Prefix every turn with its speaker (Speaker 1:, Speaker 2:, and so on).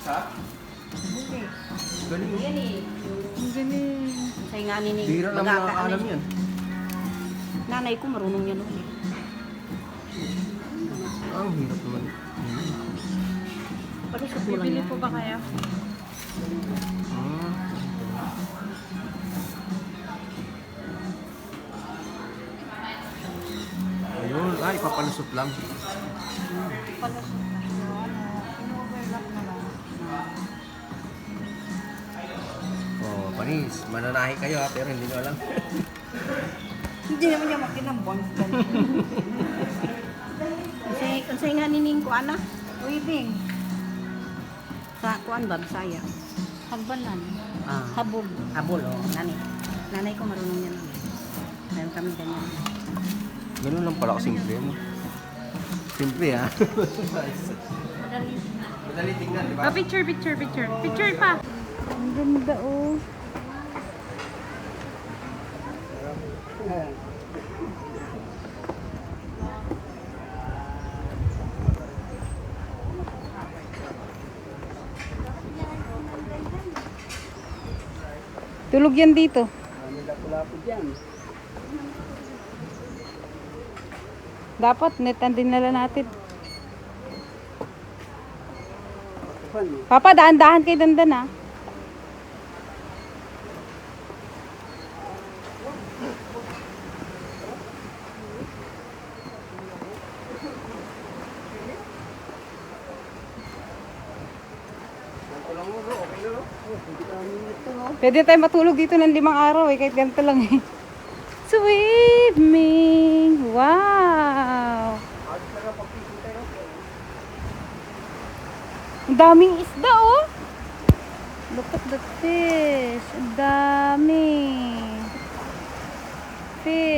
Speaker 1: Ha?
Speaker 2: Hindi.
Speaker 1: Galing.
Speaker 2: Yan eh.
Speaker 3: Ang galing.
Speaker 2: Say nga ni
Speaker 1: Bira lang nakakaalam yan.
Speaker 2: Nanay ko marunong yan noon eh.
Speaker 1: Ang hirap naman.
Speaker 2: Palusot mo lang
Speaker 3: Bibili
Speaker 2: yan.
Speaker 3: po ba kayo?
Speaker 1: Ah. Ayun, ay, papalusot lang.
Speaker 2: Palusot na siya. In-overlap na lang.
Speaker 1: Oh, panis, mananahi kayo ha, pero hindi nyo alam.
Speaker 2: Hindi naman niya makinambon. Kasi nga nining ko ana. Weaving. Sa kuan ba Bisaya? Hagbanan. Habol. Habol oh, nanay ko marunong yan. Meron kami ganyan.
Speaker 1: Ganun lang pala kasimple, no? Simple ha.
Speaker 2: Madali.
Speaker 1: Madali tingnan, di ba?
Speaker 3: Oh, picture. Picture pa. Ang ganda oh. Tulog yan dito. Dapat net ang dinala natin. Papa, daan-dahan kay Dandan ah. Pwede tayo matulog dito ng 5 araw eh, kahit ganito lang eh. Swimming! Wow! Ang daming isda oh! Look at the fish! Ang dami! Fish!